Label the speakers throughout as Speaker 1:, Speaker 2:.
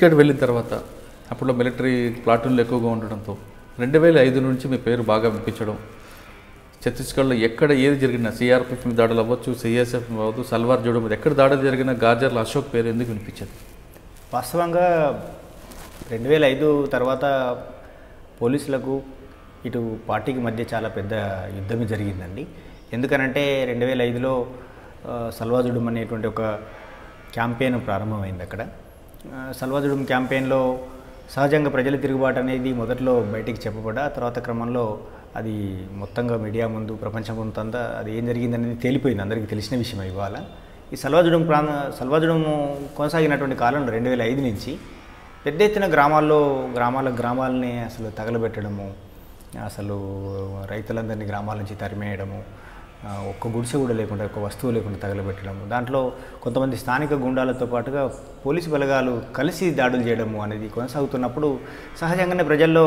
Speaker 1: ఇక్కడ వెళ్ళిన తర్వాత అప్పుడు మిలిటరీ ప్లాటూన్లు ఎక్కువగా ఉండడంతో 2005 నుంచి మీ పేరు బాగా వినిపించడం, ఛత్తీస్గఢ్లో ఎక్కడ ఏది జరిగినా సిఆర్పిఎఫ్ మీద దాడులు అవ్వచ్చు, సిఎస్ఎఫ్ అవ్వదు, సల్వార్ జోడో మీద ఎక్కడ దాడులు జరిగినా గాజర్ల అశోక్ పేరు ఎందుకు వినిపించదు?
Speaker 2: వాస్తవంగా 2005 తర్వాత పోలీసులకు ఇటు పార్టీకి మధ్య చాలా పెద్ద యుద్ధమే జరిగిందండి. ఎందుకనంటే 2005లో సల్వాజుడుం అనేటువంటి ఒక క్యాంపెయిన్ ప్రారంభమైంది. అక్కడ సల్వాజుడుం క్యాంపెయిన్లో సహజంగా ప్రజల తిరుగుబాటు అనేది మొదట్లో బయటికి చెప్పబడ్డా, తర్వాత క్రమంలో అది మొత్తంగా మీడియా ముందు ప్రపంచం ముందంతా అది ఏం జరిగిందనేది తేలిపోయింది, అందరికీ తెలిసిన విషయం. ఇవాళ ఈ సల్వాజుడుం కొనసాగినటువంటి కాలంలో 2005 నుంచి పెద్ద ఎత్తున గ్రామాలని అసలు తగలబెట్టడము, అసలు రైతులందరినీ గ్రామాల నుంచి తరిమేయడము, ఒక్క గుడిసె కూడా లేకుండా, ఒక్క వస్తువు లేకుండా తగలబెట్టడము, దాంట్లో కొంతమంది స్థానిక గుండాలతో పాటుగా పోలీసు బలగాలు కలిసి దాడులు చేయడము అనేది కొనసాగుతున్నప్పుడు సహజంగానే ప్రజల్లో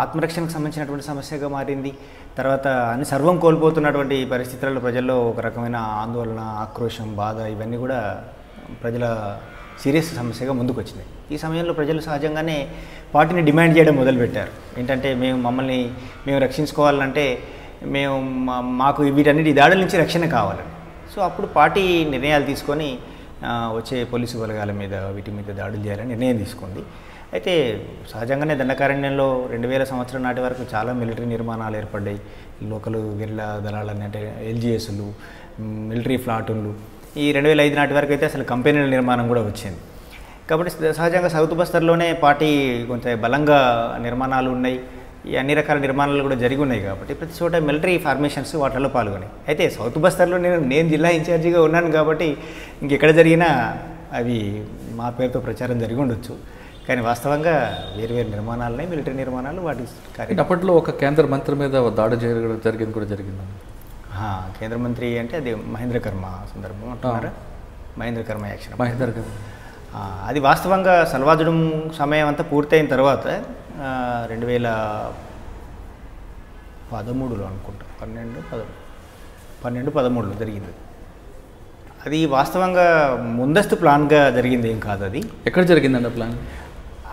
Speaker 2: ఆత్మరక్షణకు సంబంధించినటువంటి సమస్యగా మారింది. తర్వాత అన్ని సర్వం కోల్పోతున్నటువంటి పరిస్థితులలో ప్రజల్లో ఒక రకమైన ఆందోళన, ఆక్రోశం, బాధ ఇవన్నీ కూడా ప్రజల సీరియస్ సమస్యగా ముందుకు వచ్చినాయి. ఈ సమయంలో ప్రజలు సహజంగానే పార్టీని డిమాండ్ చేయడం మొదలుపెట్టారు. ఏంటంటే మేము రక్షించుకోవాలంటే మాకు వీటన్నిటి దాడుల నుంచి రక్షణ కావాలని. సో అప్పుడు పార్టీ నిర్ణయాలు తీసుకొని వచ్చే పోలీసు బలగాల మీద వీటి మీద దాడులు చేయాలని నిర్ణయం తీసుకుంది. అయితే సహజంగానే దండకారణ్యంలో 2000 సంవత్సరం నాటి వరకు చాలా మిలిటరీ నిర్మాణాలు ఏర్పడ్డాయి. లోకల్ గెరిల్లా దళాలని అంటే ఎల్జిఎస్లు, మిలిటరీ ప్లాటూన్లు. ఈ 2005 నాటి వరకు అయితే అసలు కంపెనీల నిర్మాణం కూడా వచ్చింది. కాబట్టి సహజంగా సౌత్ బస్తర్లోనే పార్టీ కొంత బలంగా నిర్మాణాలు ఉన్నాయి. ఈ అన్ని రకాల నిర్మాణాలు కూడా జరిగి ఉన్నాయి. కాబట్టి ప్రతి చోట మిలిటరీ ఫార్మేషన్స్ వాటిల్లో పాల్గొన్నాయి. అయితే సౌత్ బస్తర్లో నేను జిల్లా ఇన్ఛార్జిగా ఉన్నాను కాబట్టి ఇంకెక్కడ జరిగినా అవి మా పేరుతో ప్రచారం జరిగి ఉండొచ్చు. కానీ వాస్తవంగా వేరు నిర్మాణాలున్నాయి, మిలిటరీ నిర్మాణాలు. వాటి
Speaker 1: అప్పట్లో ఒక కేంద్ర మంత్రి మీద దాడి జరిగింది కూడా జరిగింది.
Speaker 2: కేంద్ర మంత్రి అంటే అది మహేంద్ర కర్మ సందర్భం అంటున్నారా? మహేంద్ర కర్మ యాక్షన్. అది వాస్తవంగా సల్వాజుడుం సమయం అంతా పూర్తయిన తర్వాత 2013లో అనుకుంటా, 12-13లో జరిగింది. అది వాస్తవంగా ముందస్తు ప్లాన్గా జరిగింది ఏం కాదు. అది
Speaker 1: ఎక్కడ జరిగిందండి ప్లాన్?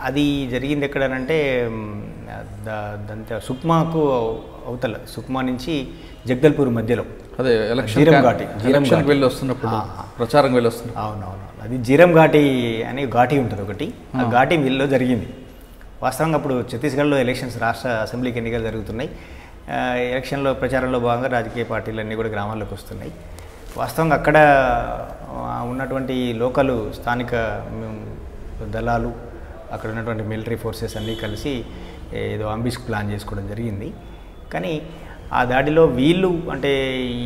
Speaker 2: అది జరిగింది ఎక్కడనంటే సుక్మాకు అవతల, సుక్మా నుంచి జగదల్పూర్ మధ్యలో,
Speaker 1: అదే జీరం ఘాటి వెళ్ళి వస్తున్నప్పుడు, ప్రచారం వెళ్ళి వస్తున్నప్పుడు.
Speaker 2: అవునవును, అది జీరం ఘాటి అనే ఘాటి ఉంటుంది ఒకటి. ఆ ఘాటి వీళ్ళలో జరిగింది. వాస్తవంగా అప్పుడు ఛత్తీస్గఢ్లో ఎలక్షన్స్, రాష్ట్ర అసెంబ్లీకి ఎన్నికలు జరుగుతున్నాయి. ఎలక్షన్లో ప్రచారంలో భాగంగా రాజకీయ పార్టీలన్నీ కూడా గ్రామాల్లోకి వస్తున్నాయి. వాస్తవంగా అక్కడ ఉన్నటువంటి లోకల్ స్థానిక దళాలు, అక్కడ ఉన్నటువంటి మిలిటరీ ఫోర్సెస్ అన్నీ కలిసి ఏదో అంబిష్కి ప్లాన్ చేసుకోవడం జరిగింది. కానీ ఆ దాడిలో వీళ్ళు అంటే ఈ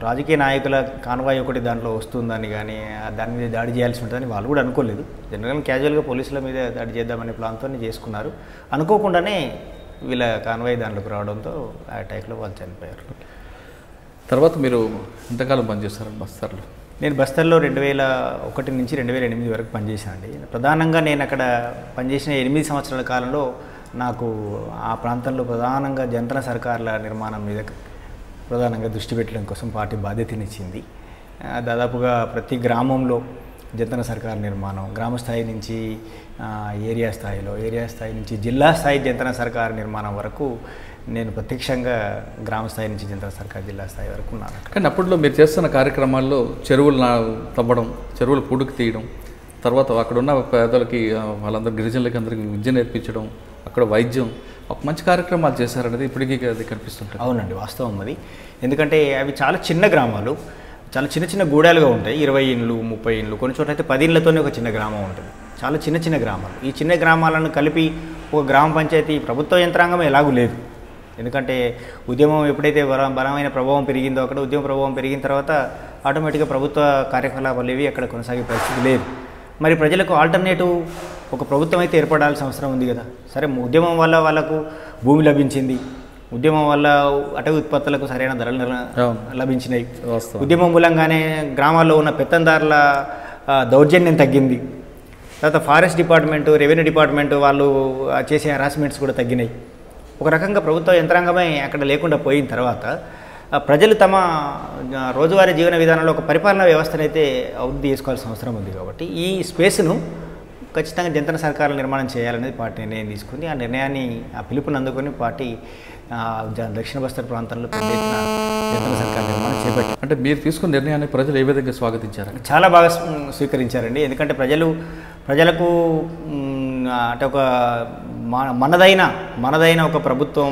Speaker 2: రాజకీయ నాయకుల కాన్వాయ్ ఒకటి దాంట్లో వస్తుందని కానీ దాని మీద దాడి చేయాల్సి ఉంటుందని వాళ్ళు కూడా అనుకోలేదు. జనరల్గా క్యాజువల్గా పోలీసుల మీద దాడి చేద్దామనే ప్లాన్తో చేసుకున్నారు. అనుకోకుండానే వీళ్ళ కాన్వాయ్ దాంట్లోకి రావడంతో ఆ అటాక్లో వాళ్ళు చనిపోయారు.
Speaker 1: తర్వాత మీరు ఎంతకాలం పనిచేస్తారు బస్తర్లో?
Speaker 2: నేను బస్తర్లో 2001 నుంచి 2008 వరకు పనిచేశానండి. ప్రధానంగా నేను అక్కడ పనిచేసిన 8 సంవత్సరాల కాలంలో నాకు ఆ ప్రాంతంలో ప్రధానంగా జంతన సర్కార్ల నిర్మాణం మీద ప్రధానంగా దృష్టి పెట్టడం కోసం పార్టీ బాధ్యతనిచ్చింది. దాదాపుగా ప్రతి గ్రామంలో జంతన సర్కార్ నిర్మాణం, గ్రామ స్థాయి నుంచి ఏరియా స్థాయి నుంచి జిల్లా స్థాయి జంతన సర్కార్ నిర్మాణం వరకు నేను ప్రత్యక్షంగా గ్రామ స్థాయి నుంచి జంతన సర్కార్ జిల్లా స్థాయి వరకు ఉన్నాను.
Speaker 1: కానీ అప్పట్లో మీరు చేస్తున్న కార్యక్రమాల్లో చెరువులు తవ్వడం, చెరువులు పుడుకు తీయడం, తర్వాత అక్కడ ఉన్న పేదలకి, వాళ్ళందరూ గిరిజనులకి అందరికీ విద్య నేర్పించడం, అక్కడ వైద్యం, ఒక మంచి కార్యక్రమాలు చేశారనేది ఇప్పటికీ అది కనిపిస్తుంటుంది.
Speaker 2: అవునండి, వాస్తవం అది. ఎందుకంటే అవి చాలా చిన్న గ్రామాలు, చాలా చిన్న గూడాలుగా ఉంటాయి. 20 ఇండ్లు, 30 ఇండ్లు, కొన్ని చోట్ల అయితే 10 ఇండ్లతోనే ఒక చిన్న గ్రామం ఉంటుంది. చాలా చిన్న గ్రామాలు. ఈ చిన్న గ్రామాలను కలిపి ఒక గ్రామ పంచాయతీ ప్రభుత్వ యంత్రాంగం ఎలాగూ లేదు. ఎందుకంటే ఉద్యమం ఎప్పుడైతే బలమైన ప్రభావం పెరిగిందో, అక్కడ ఉద్యమ ప్రభావం పెరిగిన తర్వాత ఆటోమేటిక్గా ప్రభుత్వ కార్యకలాపాలు ఏవి అక్కడ కొనసాగే పరిస్థితి లేదు. మరి ప్రజలకు ఆల్టర్నేటివ్ ఒక ప్రభుత్వం అయితే ఏర్పడాల్సిన అవసరం ఉంది కదా. సరే, ఉద్యమం వల్ల వాళ్ళకు భూమి లభించింది, ఉద్యమం వల్ల అటవీ ఉత్పత్తులకు సరైన ధరలు లభించినాయి, ఉద్యమం మూలంగానే గ్రామాల్లో ఉన్న పెత్తందారుల దౌర్జన్యం తగ్గింది, తర్వాత ఫారెస్ట్ డిపార్ట్మెంటు, రెవెన్యూ డిపార్ట్మెంటు వాళ్ళు చేసే హరాస్మెంట్స్ కూడా తగ్గినాయి. ఒక రకంగా ప్రభుత్వ యంత్రాంగమే అక్కడ లేకుండా పోయిన తర్వాత ప్రజలు తమ రోజువారీ జీవన విధానంలో ఒక పరిపాలనా వ్యవస్థను అయితే అభివృద్ధి చేసుకోవాల్సిన అవసరం ఉంది. కాబట్టి ఈ స్పేస్ను ఖచ్చితంగా జంతన సర్కారుల నిర్మాణం చేయాలనేది పార్టీ నిర్ణయం తీసుకుంది. ఆ నిర్ణయాన్ని ఆ పిలుపుని అందుకొని పార్టీ దక్షిణ బస్తర్ ప్రాంతంలో పెద్ద ఎత్తున జంతన సర్కార్ నిర్మాణం చేపట్టింది.
Speaker 1: అంటే మీరు తీసుకున్న నిర్ణయాన్ని ప్రజలు ఏ విధంగా స్వాగతించారు?
Speaker 2: చాలా బాగా స్వీకరించారండి. ఎందుకంటే ప్రజలకు అంటే ఒక మనదైన ఒక ప్రభుత్వం,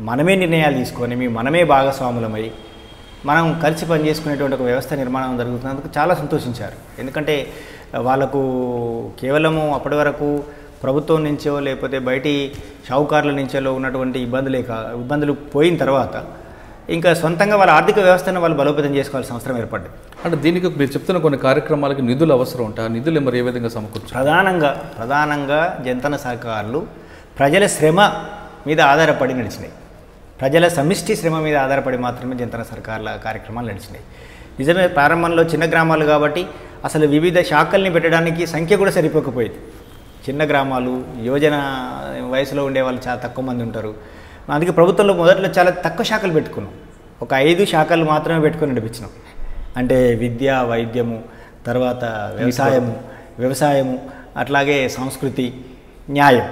Speaker 2: మనమే నిర్ణయాలు తీసుకొని మనమే భాగస్వాములమై మనం కలిసి పనిచేసుకునేటువంటి ఒక వ్యవస్థ నిర్మాణం జరుగుతున్నందుకు చాలా సంతోషించారు. ఎందుకంటే వాళ్ళకు కేవలము అప్పటి వరకు ప్రభుత్వం నుంచో లేకపోతే బయటి షావుకారుల నుంచో ఉన్నటువంటి ఇబ్బందులు పోయిన తర్వాత ఇంకా సొంతంగా వాళ్ళ ఆర్థిక వ్యవస్థను వాళ్ళు బలోపేతం చేసుకోవాల్సిన అవసరం ఏర్పడ్డది.
Speaker 1: అంటే దీనికి మీరు చెప్తున్న కొన్ని కార్యక్రమాలకి నిధులు అవసరం ఉంటాయి. ఆ నిధులు మరి ఏ విధంగా సమకూర్చారు?
Speaker 2: ప్రధానంగా జంతన సర్కారులు ప్రజల శ్రమ మీద ఆధారపడి నడిచినాయి. ప్రజల సమిష్టి శ్రమ మీద ఆధారపడి మాత్రమే జంతన సర్కార్ల కార్యక్రమాలు నడిచినాయి. నిజమే, ప్రారంభంలో చిన్న గ్రామాలు కాబట్టి అసలు వివిధ శాఖల్ని పెట్టడానికి సంఖ్య కూడా సరిపోకపోయేది. చిన్న గ్రామాలు, యువజన వయసులో ఉండే వాళ్ళు చాలా తక్కువ మంది ఉంటారు. అందుకే ప్రభుత్వంలో మొదట్లో చాలా తక్కువ శాఖలు పెట్టుకున్నాం. ఒక 5 శాఖలు మాత్రమే పెట్టుకొని నడిపించినాం. అంటే విద్య, వైద్యము, తర్వాత వ్యవసాయము, అట్లాగే సంస్కృతి, న్యాయం,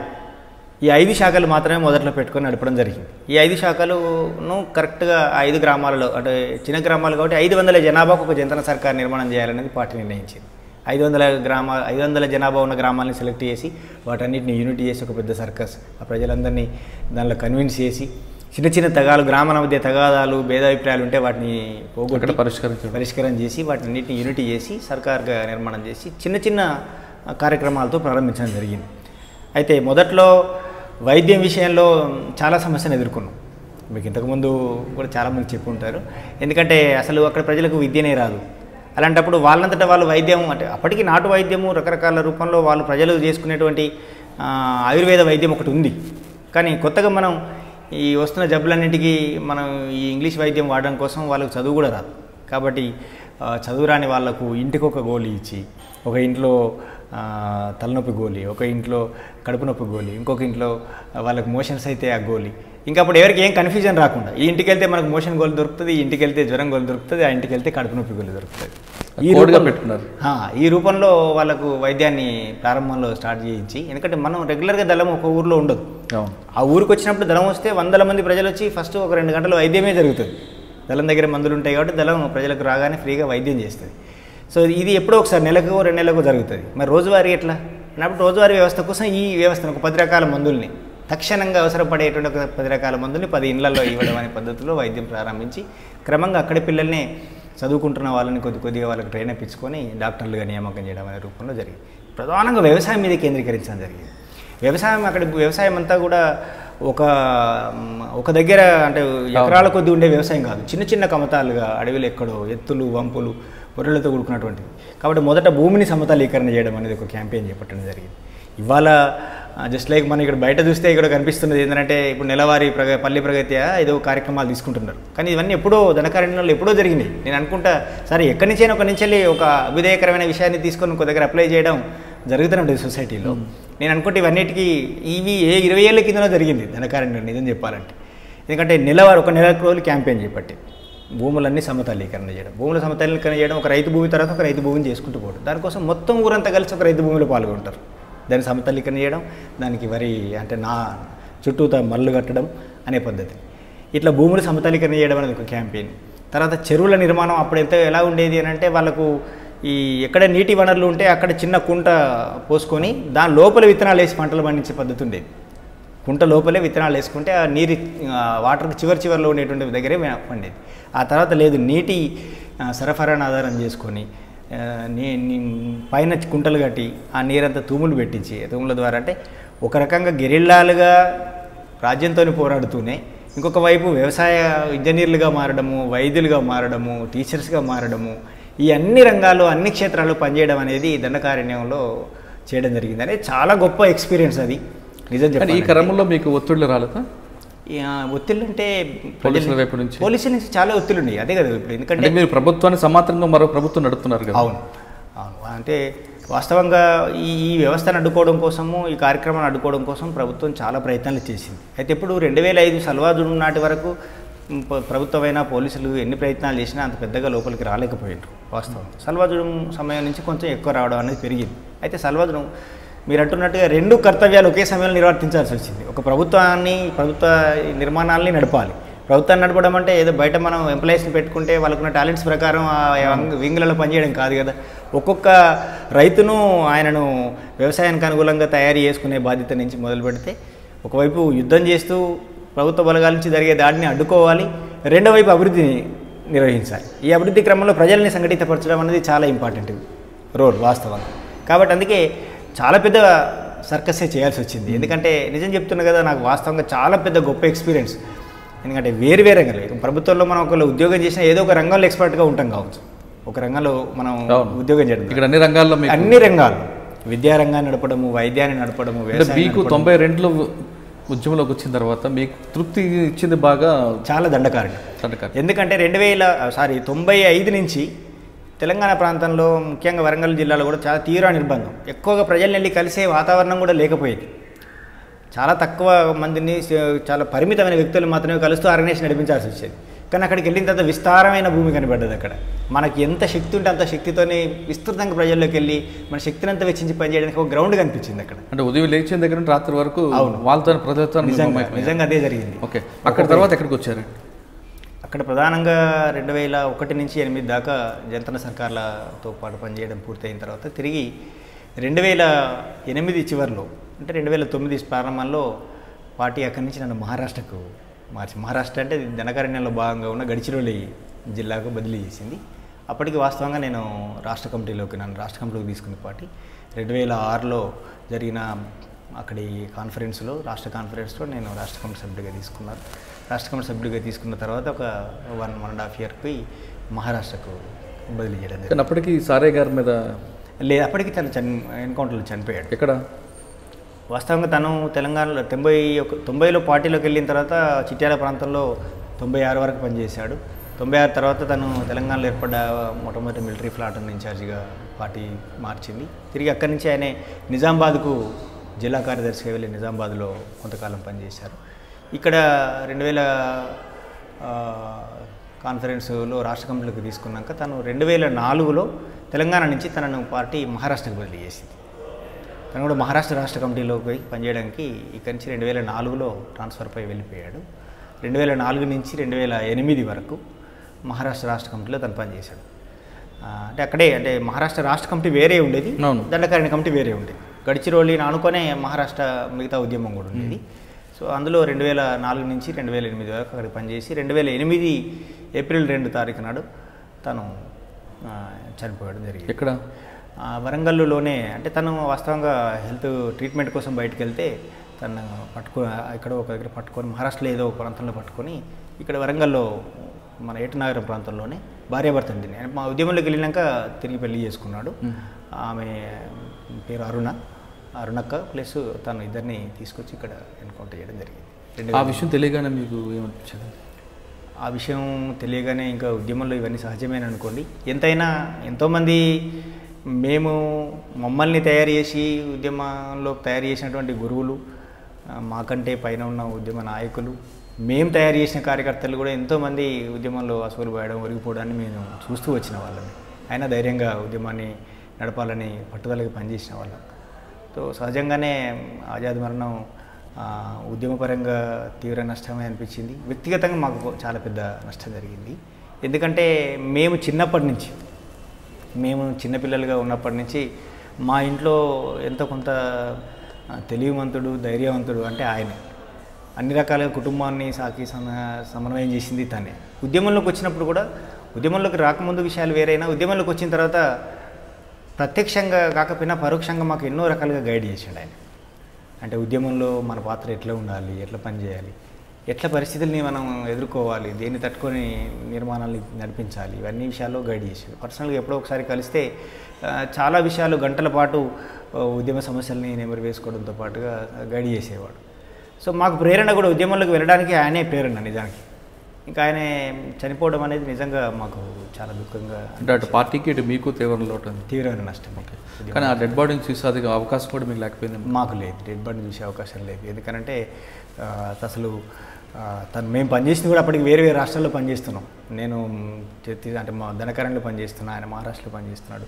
Speaker 2: ఈ 5 శాఖలు మాత్రమే మొదట్లో పెట్టుకొని నడపడం జరిగింది. ఈ 5 శాఖలను కరెక్ట్గా 5 గ్రామాలలో, అంటే చిన్న గ్రామాలు కాబట్టి 500 జనాభాకు ఒక జంతన సర్కార్ నిర్మాణం చేయాలనేది పార్టీ నిర్ణయించింది. 500 జనాభా ఉన్న గ్రామాలని సెలెక్ట్ చేసి వాటన్నిటిని యూనిటీ చేసి ఒక పెద్ద సర్కస్, ఆ ప్రజలందరినీ దానిలో కన్విన్స్ చేసి చిన్న గ్రామాల మధ్య తగాదాలు, భేదాభిప్రాయాలు ఉంటే వాటిని పోగొట్టి పరిష్కారం చేసి వాటిన్నిటిని యూనిటీ చేసి సర్కార్గా నిర్మాణం చేసి చిన్న కార్యక్రమాలతో ప్రారంభించడం జరిగింది. అయితే మొదట్లో వైద్యం విషయంలో చాలా సమస్యను ఎదుర్కొన్నాం. మీకు ఇంతకుముందు కూడా చాలామంది చెప్పి ఉంటారు. ఎందుకంటే అసలు అక్కడ ప్రజలకు విద్యనే రాదు. అలాంటప్పుడు వాళ్ళంతటా వాళ్ళు వైద్యం, అంటే అప్పటికి నాటు వైద్యము రకరకాల రూపంలో వాళ్ళు ప్రజలు చేసుకునేటువంటి ఆయుర్వేద వైద్యం ఒకటి ఉంది. కానీ కొత్తగా మనం ఈ వస్తున్న జబ్బులన్నింటికీ మనం ఈ ఇంగ్లీష్ వైద్యం వాడడం కోసం వాళ్ళకు చదువు కూడా రాదు. కాబట్టి చదువు రాని వాళ్లకు ఇంటికి ఒక గోళీ ఇచ్చి, ఒక ఇంట్లో తలనొప్పి గోళీ, ఒక ఇంట్లో కడుపు నొప్పి గోళీ, ఇంకొక ఇంట్లో వాళ్ళకి మోషన్స్ అయితే ఆ గోళీ, ఇంకా అప్పుడు ఎవరికి ఏం కన్ఫ్యూజన్ రాకుండా ఈ ఇంటికి వెళ్తే మనకు మోషన్ గోళీ దొరుకుతుంది, ఈ ఇంటికి వెళ్తే జ్వరం గోళీ దొరుకుతుంది, ఆ ఇంటికి వెళ్తే కడుపు నొప్పి గోళీ దొరుకుతుంది. ఈ రూపంలో వాళ్ళకు వైద్యాన్ని ప్రారంభంలో స్టార్ట్ చేయించి, ఎందుకంటే మనం రెగ్యులర్గా దళం ఒక ఊరిలో ఉండదు. ఆ ఊరికి వచ్చినప్పుడు దళం వస్తే 100 మంది ప్రజలు వచ్చి ఫస్ట్ ఒక 2 గంటలు వైద్యమే జరుగుతుంది. దళం దగ్గర మందులు ఉంటాయి కాబట్టి దళం ప్రజలకు రాగానే ఫ్రీగా వైద్యం చేస్తుంది. సో ఇది ఎప్పుడో ఒకసారి నెలకు 2 నెలలకు జరుగుతుంది. మరి రోజువారీ ఎట్లా అన్నప్పుడు రోజువారీ వ్యవస్థ కోసం ఈ వ్యవస్థను ఒక 10 రకాల మందుల్ని తక్షణంగా అవసరపడేటువంటి ఒక 10 రకాల మందుల్ని 10 ఇళ్లలో ఇవ్వడం అనే పద్ధతిలో వైద్యం ప్రారంభించి క్రమంగా అక్కడి పిల్లల్ని చదువుకుంటున్న వాళ్ళని కొద్దిగా వాళ్ళకి ట్రైన్ అప్పించుకొని డాక్టర్లుగా నియామకం చేయడం అనే రూపంలో జరిగింది. ప్రధానంగా వ్యవసాయం మీద కేంద్రీకరించడం జరిగింది. వ్యవసాయం అంతా కూడా ఒక దగ్గర, అంటే ఎకరాల కొద్ది ఉండే వ్యవసాయం కాదు, చిన్న కమతాలుగా అడవిలో ఎక్కడో ఎత్తులు, వంపులు, గొర్రెలతో కూడుకున్నటువంటిది. కాబట్టి మొదట భూమిని సమతలీకరణ చేయడం అనేది ఒక క్యాంపెయిన్ చేపట్టడం జరిగింది. ఇవాళ జస్ట్ లైక్ మనం ఇక్కడ బయట చూస్తే ఇక్కడ కనిపిస్తున్నది ఏంటంటే ఇప్పుడు నెలవారీ పల్లి ప్రగతి ఏదో కార్యక్రమాలు తీసుకుంటున్నారు. కానీ ఇవన్నీ ఎప్పుడో ధనకారణ్యంలో ఎప్పుడో జరిగినాయి. నేను అనుకుంటా సరే ఎక్కడి నుంచైనా ఒక నుంచి ఒక అభ్యుదయకరమైన విషయాన్ని తీసుకొని ఒక దగ్గర అప్లై చేయడం జరుగుతూనే ఉంటుంది సొసైటీలో. నేను అనుకుంటే ఇవన్నిటికీ ఇవి 20 ఏళ్ళ కిందలో జరిగింది ధనకారణ్యం నిజం చెప్పాలంటే. ఎందుకంటే ఒక నెల రోజులు క్యాంపెయిన్ చేపట్టి భూములన్నీ సమతలీకరణ చేయడం, భూముల సమతలీకరణ చేయడం, ఒక రైతు భూమి తర్వాత ఒక రైతు భూమిని చేసుకుంటూ పోవడం, దానికోసం మొత్తం ఊరంతా కలిసి ఒక రైతు భూమిలో పాల్గొంటారు. దాన్ని సమతలీకరణ చేయడం, దానికి వరి అంటే చుట్టూతా మల్లు కట్టడం అనే పద్ధతి. ఇట్లా భూములు సమతలీకరణ చేయడం అనేది ఒక క్యాంపెయిన్. తర్వాత చెరువుల నిర్మాణం అప్పుడు ఎలా ఉండేది అని అంటే వాళ్ళకు ఈ ఎక్కడ నీటి వనరులు ఉంటే అక్కడ చిన్న కుంట పోసుకొని దాని లోపల విత్తనాలు వేసి పంటలు పండించే పద్ధతి ఉండేది. కుంట లోపలే విత్తనాలు వేసుకుంటే ఆ నీరు వాటర్కి చివరిలో ఉండేటువంటి దగ్గరే పండేది. ఆ తర్వాత లేదు, నీటి సరఫరాను ఆధారం చేసుకొని పైన కుంటలు కట్టి ఆ నీరంతా తూములు పెట్టించి, తూముల ద్వారా అంటే ఒక రకంగా గెరిల్లాలుగా రాజ్యంతో పోరాడుతూనే ఇంకొక వైపు వ్యవసాయ ఇంజనీర్లుగా మారడము, వైద్యులుగా మారడము, టీచర్స్గా మారడము, ఈ అన్ని రంగాల్లో అన్ని క్షేత్రాల్లో పనిచేయడం అనేది దండకారణ్యంలో చేయడం జరిగింది. అనేది చాలా గొప్ప ఎక్స్పీరియన్స్ అది నిజం చెప్పాలి.
Speaker 1: ఈ క్రమంలో మీకు ఒత్తిళ్ళు రాలేదా?
Speaker 2: ఒత్తిళ్ళు అంటే
Speaker 1: పోలీసుల వైపు నుంచి,
Speaker 2: పోలీసుల నుంచి చాలా ఒత్తిళ్ళు ఉన్నాయి. అదే కదా ఇప్పుడు, ఎందుకంటే
Speaker 1: మీరు ప్రభుత్వాన్ని సమాంతరంగా మరో ప్రభుత్వం నడుపుతున్నారు కదా.
Speaker 2: అవును, అంటే వాస్తవంగా ఈ వ్యవస్థను అడ్డుకోవడం కోసము, ఈ కార్యక్రమాన్ని అడ్డుకోవడం కోసం ప్రభుత్వం చాలా ప్రయత్నాలు చేసింది. అయితే ఇప్పుడు 2005 సల్వాజుడు నాటి వరకు ప్రభుత్వమైన పోలీసులు ఎన్ని ప్రయత్నాలు చేసినా అంత పెద్దగా లోపలికి రాలేకపోయారు వాస్తవం. సల్వాజుడం సమయం నుంచి కొంచెం ఎక్కువ రావడం అనేది పెరిగింది. అయితే సల్వాజుడం మీరు అంటున్నట్టుగా 2 కర్తవ్యాలు ఒకే సమయంలో నిర్వర్తించాల్సి వచ్చింది. ఒక ప్రభుత్వ నిర్మాణాలని నడపాలి. ప్రభుత్వాన్ని నడపడం అంటే ఏదో బయట మనం ఎంప్లాయీస్ని పెట్టుకుంటే వాళ్ళకున్న టాలెంట్స్ ప్రకారం ఆ వింగ్లలో పనిచేయడం కాదు కదా. ఒక్కొక్క రైతును ఆయనను వ్యవసాయానికి అనుకూలంగా తయారు చేసుకునే బాధ్యత నుంచి మొదలు పెడితే ఒకవైపు యుద్ధం చేస్తూ ప్రభుత్వ బలగాల నుంచి జరిగే దాడిని అడ్డుకోవాలి, రెండో వైపు అభివృద్ధిని నిర్వహించాలి. ఈ అభివృద్ధి క్రమంలో ప్రజల్ని సంఘటితపరచడం అనేది చాలా ఇంపార్టెంట్ రోల్ వాస్తవంగా. కాబట్టి అందుకే చాలా పెద్ద సర్కసే చేయాల్సి వచ్చింది. ఎందుకంటే నిజం చెప్తున్నా కదా, నాకు వాస్తవంగా చాలా పెద్ద గొప్ప ఎక్స్పీరియన్స్. ఎందుకంటే వేరు రంగాలు ప్రభుత్వంలో మనం ఒకళ్ళు ఉద్యోగం చేసినా ఏదో ఒక రంగంలో ఎక్స్పర్ట్గా ఉంటాం కావచ్చు. ఒక రంగంలో మనం ఉద్యోగం చేయడం,
Speaker 1: ఇక్కడ అన్ని
Speaker 2: రంగాలు విద్యారంగాన్ని నడపడము, వైద్యాన్ని నడపడము,
Speaker 1: మీకు 92లో ఉద్యమంలోకి వచ్చిన తర్వాత మీకు తృప్తి ఇచ్చింది బాగా
Speaker 2: చాలా దండకారణ్యం. ఎందుకంటే 95 నుంచి తెలంగాణ ప్రాంతంలో ముఖ్యంగా వరంగల్ జిల్లాలో కూడా చాలా తీవ్ర నిర్బంధం, ఎక్కువగా ప్రజల్ని వెళ్ళి కలిసే వాతావరణం కూడా లేకపోయేది. చాలా తక్కువ మందిని, చాలా పరిమితమైన వ్యక్తులు మాత్రమే కలుస్తూ ఆర్గనైజేషన్ నడిపించాల్సి వచ్చేది. కానీ అక్కడికి వెళ్ళిన తర్వాత విస్తారమైన భూమి కనబడ్డది. అక్కడ మనకి ఎంత శక్తి ఉంటే అంత శక్తితోనే విస్తృతంగా ప్రజల్లోకి వెళ్ళి మన శక్తిని అంతా వెచ్చించి పనిచేయడానికి ఒక గ్రౌండ్ కనిపించింది అక్కడ.
Speaker 1: అంటే ఉదయం లేచిన దగ్గర నుండి రాత్రి వరకు వాళ్ళతో ప్రజలతో
Speaker 2: నిజంగా అదే జరిగింది.
Speaker 1: ఓకే, అక్కడ తర్వాత ఎక్కడికి వచ్చారు?
Speaker 2: అక్కడ ప్రధానంగా 2001 నుంచి 2008 దాకా జంతన సర్కార్లతో పాటు పనిచేయడం పూర్తయిన తర్వాత తిరిగి 2008 చివరిలో అంటే 2009 ప్రారంభంలో పార్టీ అక్కడి నుంచి నన్ను మహారాష్ట్రకు మార్చి, మహారాష్ట్ర అంటే ధనకారణ్యంలో భాగంగా ఉన్న గడిచిరోలి జిల్లాకు బదిలీ చేసింది. అప్పటికి వాస్తవంగా నేను నన్ను రాష్ట్ర కమిటీలోకి తీసుకున్న పార్టీ 2006లో జరిగిన అక్కడి రాష్ట్ర కాన్ఫరెన్స్లో నేను రాష్ట్ర కమిటీ సభ్యుడిగా తీసుకున్నాను. రాష్ట్ర కమిటీ సభ్యుడిగా తీసుకున్న తర్వాత ఒక 1.5 ఇయర్కి మహారాష్ట్రకు బదిలీ చేయడం జరిగింది.
Speaker 1: అప్పటికి సారే గారి మీద
Speaker 2: లేదు, అప్పటికి తను ఎన్కౌంటర్లో చనిపోయాడు.
Speaker 1: ఎక్కడ?
Speaker 2: వాస్తవంగా తను తెలంగాణలో 90లో పార్టీలోకి వెళ్ళిన తర్వాత చిట్యాల ప్రాంతంలో 96 వరకు పనిచేశాడు. 96 తర్వాత తను తెలంగాణలో ఏర్పడ్డ మొట్టమొదటి మిలిటరీ ప్లాటూన్ ఇన్ఛార్జిగా పార్టీ మార్చింది. తిరిగి అక్కడి నుంచి ఆయన నిజామాబాద్కు జిల్లా కార్యదర్శిగా వెళ్ళి నిజామాబాద్లో కొంతకాలం పనిచేశారు. ఇక్కడ 2000 కాన్ఫరెన్స్లో రాష్ట్ర కమిటీలోకి తీసుకున్నాక తను 2004లో తెలంగాణ నుంచి తనను పార్టీ మహారాష్ట్రకు బదిలీ చేసింది. తను కూడా మహారాష్ట్ర రాష్ట్ర కమిటీలోకి పనిచేయడానికి ఇక్కడి నుంచి 2004లో ట్రాన్స్ఫర్పై వెళ్ళిపోయాడు. 2004 నుంచి 2008 వరకు మహారాష్ట్ర రాష్ట్ర కమిటీలో తను పనిచేశాడు. అంటే మహారాష్ట్ర రాష్ట్ర కమిటీ వేరే ఉండేది, దండకారణ్య కమిటీ వేరే ఉండేది. గడిచిరోలిని ఆనుకొనే మహారాష్ట్ర మిగతా ఉద్యమం కూడా ఉండేది. సో అందులో 2004 నుంచి 2008 వరకు అక్కడికి పనిచేసి 2008 ఏప్రిల్ 2 నాడు తను చనిపోవడం జరిగింది.
Speaker 1: ఎక్కడ?
Speaker 2: వరంగల్లోనే. అంటే తను వాస్తవంగా హెల్త్ ట్రీట్మెంట్ కోసం బయటకు వెళ్తే తను ఇక్కడ ఒక దగ్గర పట్టుకొని, మహారాష్ట్రలో ఏదో ఒక ప్రాంతంలో పట్టుకొని ఇక్కడ వరంగల్లో మన ఏటనగరం ప్రాంతంలోనే భార్యాభర్తని మా ఉద్యమంలోకి వెళ్ళినాక తిరిగి పెళ్లి చేసుకున్నాడు. ఆమె పేరు అరుణక్క ప్లస్ తను ఇద్దరిని తీసుకొచ్చి ఇక్కడ ఎన్కౌంటర్ చేయడం జరిగింది.
Speaker 1: ఆ విషయం తెలియగానే మీకు ఏమనిపించింది?
Speaker 2: ఆ విషయం తెలియగానే ఇంకా ఉద్యమంలో ఇవన్నీ సహజమేనని అనుకోండి. ఎంతైనా ఎంతోమంది మమ్మల్ని తయారు చేసి ఉద్యమంలో తయారు చేసినటువంటి గురువులు, మాకంటే పైన ఉన్న ఉద్యమ నాయకులు, మేము తయారు చేసిన కార్యకర్తలు కూడా ఎంతోమంది ఉద్యమంలో అసలు పోయడం, ఒరిగిపోవడాన్ని మేము చూస్తూ వచ్చిన వాళ్ళని. అయినా ధైర్యంగా ఉద్యమాన్ని నడపాలని పట్టుదలకి పనిచేసిన వాళ్ళం. సో సహజంగానే ఆజాద్ మరణం ఉద్యమపరంగా తీవ్ర నష్టమే అనిపించింది. వ్యక్తిగతంగా మాకు చాలా పెద్ద నష్టం జరిగింది. ఎందుకంటే మేము చిన్నపిల్లలుగా ఉన్నప్పటి నుంచి మా ఇంట్లో ఎంతో కొంత తెలివిమంతుడు, ధైర్యవంతుడు అంటే ఆయనే. అన్ని రకాలుగా కుటుంబాన్ని సాకి సమన్వయం చేసింది తనే. ఉద్యమంలోకి వచ్చినప్పుడు కూడా, ఉద్యమంలోకి రాకముందు విషయాలు వేరైనా ఉద్యమంలోకి వచ్చిన తర్వాత ప్రత్యక్షంగా కాకపోయినా పరోక్షంగా మాకు ఎన్నో రకాలుగా గైడ్ చేసాడు ఆయన. అంటే ఉద్యమంలో మన పాత్ర ఎట్లా ఉండాలి, ఎట్లా పనిచేయాలి, ఎట్లా పరిస్థితుల్ని మనం ఎదుర్కోవాలి, దేన్ని తట్టుకొని నిర్మాణాన్ని నడిపించాలి, ఇవన్నీ విషయాల్లో గైడ్ చేసాడు. పర్సనల్గా ఎప్పుడో ఒకసారి కలిస్తే చాలా విషయాలు గంటల పాటు ఉద్యమ సమస్యల్ని నెమరు వేసుకోవడంతో పాటుగా గైడ్ చేసేవాడు. సో మాకు ప్రేరణ కూడా ఉద్యమంలోకి వెళ్ళడానికి ఆయనే ప్రేరణ నిజానికి. ఇంకా ఆయన చనిపోవడం అనేది నిజంగా మాకు చాలా దుఃఖంగా,
Speaker 1: అంటే అటు పార్టీకి ఇటు మీకు
Speaker 2: తీవ్రమైన నష్టం.
Speaker 1: కానీ ఆ డెడ్ బాడీని చూసే అది అవకాశం కూడా మీకు లేకపోయింది?
Speaker 2: మాకు లేదు, డెడ్ బాడీని చూసే అవకాశం లేదు. ఎందుకంటే అసలు తను మేము పనిచేసింది కూడా అప్పటికి వేరే వేరే రాష్ట్రాల్లో పనిచేస్తున్నాం. నేను అంటే మా ధనకరణ్లో పనిచేస్తున్నా, ఆయన మహారాష్ట్రలో పనిచేస్తున్నాడు,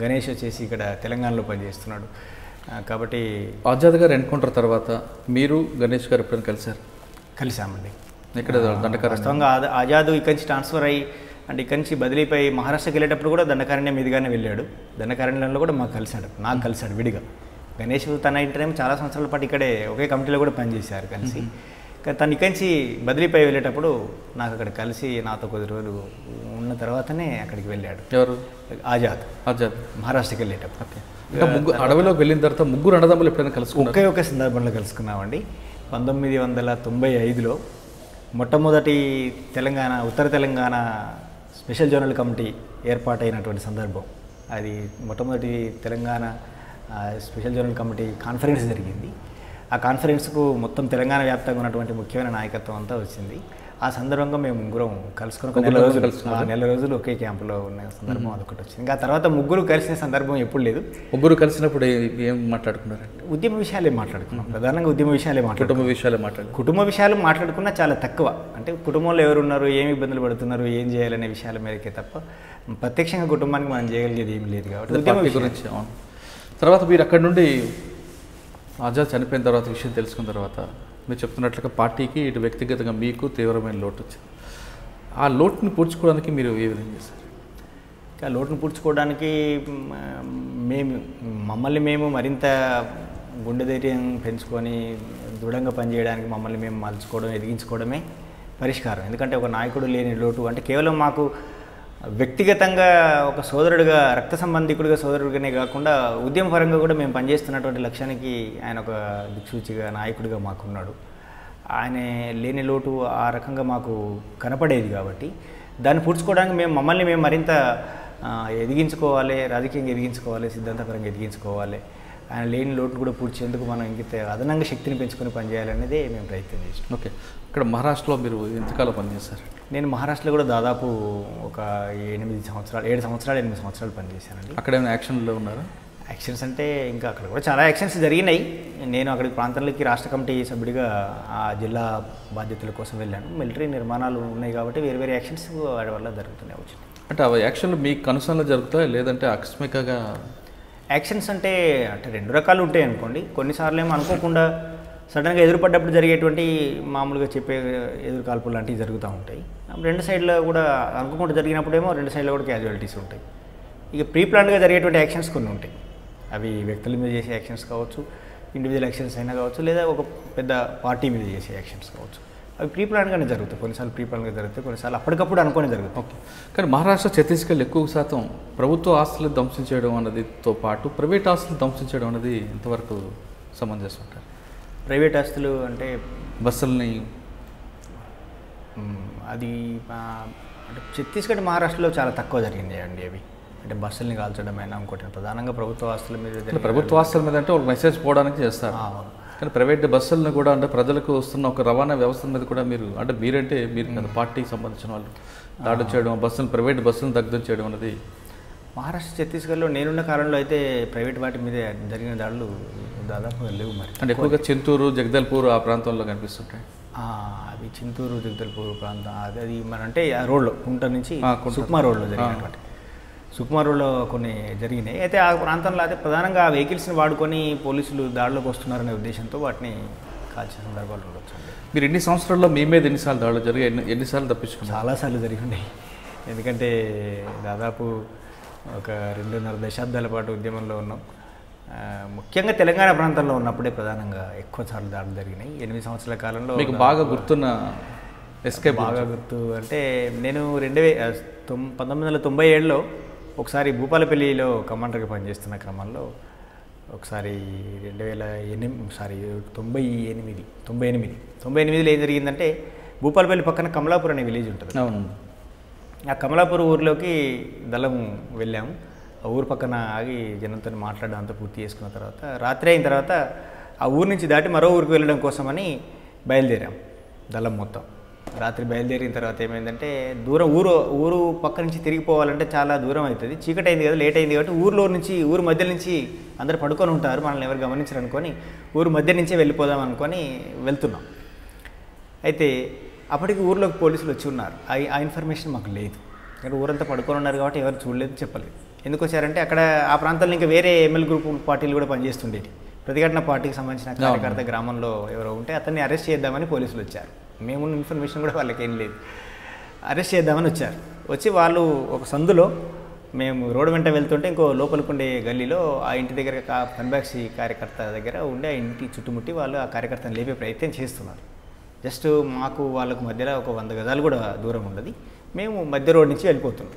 Speaker 2: గణేష్ వచ్చేసి ఇక్కడ తెలంగాణలో పనిచేస్తున్నాడు. కాబట్టి
Speaker 1: ఆజాద్ గారు ఎన్కౌంటర్ తర్వాత మీరు గణేష్ గారు ఎప్పుడైనా
Speaker 2: కలిసామండి.
Speaker 1: ఇక్కడ దండకారణ్యం
Speaker 2: వాస్తవంగా ఆజాద్ ఇక్కడి నుంచి ట్రాన్స్ఫర్ అయ్యి అంటే ఇక్కడి నుంచి బదిలీపై మహారాష్ట్రకి వెళ్ళేటప్పుడు కూడా దండకారణ్యం మీదుగానే వెళ్ళాడు. దండకారణ్యంలో కూడా నాకు కలిశాడు విడిగా. గణేష్ తన ఇంటర్నేమో చాలా సంవత్సరాల పాటు ఇక్కడే ఒకే కమిటీలో కూడా పనిచేశారు కలిసి. తను ఇక్కడి నుంచి బదిలీపై వెళ్ళేటప్పుడు నాకు అక్కడ కలిసి నాతో కొద్ది రోజులు ఉన్న తర్వాతనే అక్కడికి వెళ్ళాడు.
Speaker 1: ఎవరు?
Speaker 2: ఆజాద్ మహారాష్ట్రకి వెళ్ళేటప్పుడు.
Speaker 1: అడవిలోకి వెళ్ళిన తర్వాత ముగ్గురు అన్నదమ్ములు ఎప్పుడైనా కలుసుకున్నారు?
Speaker 2: ఒకే సందర్భంలో కలుసుకున్నామండి. 1995లో మొట్టమొదటి ఉత్తర తెలంగాణ స్పెషల్ జోనల్ కమిటీ ఏర్పాటైనటువంటి సందర్భం అది. మొట్టమొదటి Telangana special zonal committee conference జరిగింది. ఆ కాన్ఫరెన్స్కు మొత్తం తెలంగాణ వ్యాప్తంగా ఉన్నటువంటి ముఖ్యమైన నాయకత్వం అంతా వచ్చింది. ఆ సందర్భంగా మేము ముగ్గురం కలుసుకుని నెల రోజులు ఒకే క్యాంపులో ఉన్న సందర్భం అదొకటి వచ్చింది. ఇంకా తర్వాత ముగ్గురు కలిసిన సందర్భం ఎప్పుడు లేదు.
Speaker 1: ముగ్గురు కలిసినప్పుడు ఏం మాట్లాడుకున్నారంటే
Speaker 2: ఉద్యమ విషయాలే మాట్లాడుకున్నాం. ప్రధానంగా ఉద్యమ విషయాలే కుటుంబ విషయాలు మాట్లాడుకున్నా చాలా తక్కువ. అంటే కుటుంబంలో ఎవరున్నారు, ఏమి ఇబ్బందులు పడుతున్నారు, ఏం చేయాలనే విషయాల మేరకే తప్ప ప్రత్యక్షంగా కుటుంబానికి మనం చేయగలిగేది ఏమి లేదు. కాబట్టి ఉద్యమ గురించి.
Speaker 1: తర్వాత మీరు అక్కడ నుండి ఆజాద్ చనిపోయిన తర్వాత విషయం తెలుసుకున్న తర్వాత మీరు చెప్తున్నట్లుగా పార్టీకి ఇటు వ్యక్తిగతంగా మీకు తీవ్రమైన లోటు వచ్చింది. ఆ లోటుని పూడ్చుకోవడానికి మీరు ఏ విధంగా చేశారు?
Speaker 2: ఆ లోటుని పూడ్చుకోవడానికి మమ్మల్ని మేము మరింత గుండె ధైర్యం పెంచుకొని దృఢంగా పనిచేయడానికి మమ్మల్ని మేము మలుచుకోవడం, ఎదిగించుకోవడమే పరిష్కారం. ఎందుకంటే ఒక నాయకుడు లేని లోటు అంటే కేవలం మాకు వ్యక్తిగతంగా ఒక సోదరుడిగా, రక్త సంబంధికుడిగా సోదరుడిగానే కాకుండా ఉద్యమపరంగా కూడా మేము పనిచేస్తున్నటువంటి లక్ష్యానికి ఆయన ఒక దిక్సూచిగా, నాయకుడిగా మాకున్నాడు. ఆయన లేని లోటు ఆ రకంగా మాకు కనపడేది. కాబట్టి దాన్ని పూడ్చుకోవడానికి మమ్మల్ని మేము మరింత ఎదిగించుకోవాలి, రాజకీయంగా ఎదిగించుకోవాలి, సిద్ధాంతపరంగా ఎదిగించుకోవాలి. ఆయన లేని లోటును కూడా పూడ్చేందుకు మనం ఇంకిత అదనంగా శక్తిని పెంచుకొని పనిచేయాలనేదే మేము ప్రయత్నం చేసాం.
Speaker 1: ఓకే. ఇక్కడ మహారాష్ట్రలో మీరు ఎంతకాలం పనిచేశారు?
Speaker 2: నేను మహారాష్ట్రలో కూడా దాదాపు ఒక 7 సంవత్సరాలు పనిచేశానండి.
Speaker 1: అక్కడ ఏమైనా యాక్షన్లో ఉన్నారా?
Speaker 2: యాక్షన్స్ అంటే ఇంకా అక్కడ కూడా చాలా యాక్షన్స్ జరిగినాయి. నేను అక్కడికి ప్రాంతంలోకి రాష్ట్ర కమిటీ సభ్యుడిగా ఆ జిల్లా బాధ్యతల కోసం వెళ్ళాను. మిలిటరీ నిర్మాణాలు ఉన్నాయి కాబట్టి వేరే వేరే యాక్షన్స్ వాటి వల్ల జరుగుతూనే వచ్చినాయి.
Speaker 1: అంటే ఆ యాక్షన్లు మీకు కనుసనలో జరుగుతాయి లేదంటే ఆకస్మికంగా?
Speaker 2: యాక్షన్స్ అంటే రెండు రకాలు ఉంటాయి అనుకోండి. కొన్నిసార్లు ఏమో అనుకోకుండా సడన్గా ఎదురుపడ్డప్పుడు జరిగేటువంటి మామూలుగా చెప్పే ఎదురు కాల్పులు లాంటివి జరుగుతూ ఉంటాయి. రెండు సైడ్లో కూడా అనుకోకుండా జరిగినప్పుడేమో రెండు సైడ్లో కూడా క్యాజువాలిటీస్ ఉంటాయి. ఇక ప్రీ ప్లాన్గా జరిగేటువంటి యాక్షన్స్ కొన్ని ఉంటాయి. అవి వ్యక్తుల మీద చేసే యాక్షన్స్ కావచ్చు, ఇండివిజువల్ యాక్షన్స్ అయినా కావచ్చు, లేదా ఒక పెద్ద పార్టీ మీద చేసే యాక్షన్స్ కావచ్చు. అవి ప్రీ ప్లాన్గానే జరుగుతాయి. కొన్నిసార్లు ప్రీ ప్లాన్గా జరుగుతాయి, కొన్నిసార్లు అప్పటికప్పుడు అనుకుని జరుగుతాయి.
Speaker 1: ఓకే. కానీ మహారాష్ట్ర, ఛత్తీస్గఢ్ ఎక్కువ శాతం ప్రభుత్వ ఆస్తులు ధ్వంసం చేయడం అన్నదితో పాటు ప్రైవేట్ ఆస్తులు ధ్వంసం చేయడం అనేది ఎంతవరకు సమంజసం అంటారు?
Speaker 2: ప్రైవేట్ ఆస్తులు అంటే
Speaker 1: బస్సుల్ని
Speaker 2: అది అంటే ఛత్తీస్గఢ్, మహారాష్ట్రలో చాలా తక్కువ జరిగింది అండి అవి. అంటే బస్సుల్ని కాల్చడమైనా ఇంకోటి ప్రధానంగా ప్రభుత్వ ఆస్తుల మీద.
Speaker 1: ప్రభుత్వ ఆస్తుల మీద అంటే ఒక మెసేజ్ పోవడానికి చేస్తారు. కానీ ప్రైవేట్ బస్సులను కూడా అంటే ప్రజలకు వస్తున్న ఒక రవాణా వ్యవస్థ మీద కూడా మీరు అంటే మీరు కదా పార్టీకి సంబంధించిన వాళ్ళు దాడి చేయడం, ప్రైవేట్ బస్సులను దగ్ధం చేయడం అనేది.
Speaker 2: మహారాష్ట్ర, ఛత్తీస్గఢ్లో నేనున్న కాలంలో అయితే ప్రైవేట్ వాటి మీద జరిగిన దాడులు దాదాపుగా లేవు. మరి
Speaker 1: అంటే ఎక్కువగా చింతూరు, జగదల్పూర్ ఆ ప్రాంతంలో కనిపిస్తుంటాయి.
Speaker 2: అవి చింతూరు, జగదల్పూర్ ప్రాంతం అది మన అంటే ఆ రోడ్లో కుంట నుంచి సుకుమా రోడ్లో జరిగినటువంటి సుకుమా రోడ్లో కొన్ని జరిగినాయి. అయితే ఆ ప్రాంతంలో అయితే ప్రధానంగా ఆ వెహికల్స్ని వాడుకొని పోలీసులు దాడిలోకి వస్తున్నారనే ఉద్దేశంతో వాటిని కాల్చిన సందర్భాలు ఉండొచ్చు.
Speaker 1: మీరు ఎన్ని సంవత్సరాల్లో మీ మీద ఎన్నిసార్లు దాడులు జరిగాయి, ఎన్నిసార్లు తప్పించుకున్నారు?
Speaker 2: చాలాసార్లు జరిగి ఉన్నాయి. ఎందుకంటే దాదాపు ఒక 2.5 దశాబ్దాల పాటు ఉద్యమంలో ఉన్నాం. ముఖ్యంగా తెలంగాణ ప్రాంతంలో ఉన్నప్పుడే ప్రధానంంగా ఎక్కువ సార్లు దాడులు జరిగినాయి. 8 సంవత్సరాల కాలంలో
Speaker 1: మీకు బాగా గుర్తున్న ఎస్కేప్?
Speaker 2: బాగా గుర్తు అంటే నేను 1997లో ఒకసారి భూపాలపల్లిలో కమాండర్గా పనిచేస్తున్న క్రమంలో ఒకసారి 98లో ఏం జరిగిందంటే భూపాలపల్లి పక్కన కమలాపూర్ అనే విలేజ్ ఉంటుంది. ఆ కమలాపూర్ ఊరిలోకి దళం వెళ్ళాము. ఆ ఊరు పక్కన ఆగి జనంతో మాట్లాడడం అంతా పూర్తి చేసుకున్న తర్వాత రాత్రి అయిన తర్వాత ఆ ఊరు నుంచి దాటి మరో ఊరికి వెళ్ళడం కోసమని బయలుదేరాం దళం మొత్తం. రాత్రి బయలుదేరిన తర్వాత ఏమైందంటే ఊరు పక్క నుంచి తిరిగిపోవాలంటే చాలా దూరం అవుతుంది, చీకటి అయింది కదా, లేట్ అయింది కాబట్టి ఊరు మధ్య నుంచి అందరు పడుకొని ఉంటారు, మనల్ని ఎవరు గమనించరు అనుకొని ఊరు మధ్య నుంచే వెళ్ళిపోదాం అనుకొని వెళ్తున్నాం. అయితే అప్పటికి ఊర్లోకి పోలీసులు వచ్చి ఉన్నారు. ఆ ఇన్ఫర్మేషన్ మాకు లేదు. ఇక్కడ ఊరంతా పడుకొని ఉన్నారు కాబట్టి ఎవరు చూడలేదు, చెప్పలేదు. ఎందుకు వచ్చారంటే అక్కడ ఆ ప్రాంతంలో ఇంకా వేరే ఎమ్మెల్యే గ్రూప్ పార్టీలు కూడా పనిచేస్తుండేవి. ప్రతిఘటన పార్టీకి సంబంధించిన కార్యకర్త గ్రామంలో ఎవరో ఉంటే అతన్ని అరెస్ట్ చేద్దామని పోలీసులు వచ్చారు. మేము ఇన్ఫర్మేషన్ కూడా వాళ్ళకి ఏం లేదు. అరెస్ట్ చేద్దామని వచ్చారు. వచ్చి వాళ్ళు ఒక సందులో మేము రోడ్డు వెంట వెళ్తుంటే ఇంకో లోపలికి ఉండే గల్లీలో ఆ ఇంటి దగ్గర పన్బాక్సీ కార్యకర్త దగ్గర ఉండే ఆ ఇంటి చుట్టుముట్టి వాళ్ళు ఆ కార్యకర్తను లేపే ప్రయత్నం చేస్తున్నారు. జస్ట్ మాకు వాళ్ళకు మధ్యలో ఒక 100 గజాలు కూడా దూరం ఉండదు. మేము మధ్య రోడ్ నుంచి వెళ్ళిపోతున్నాం.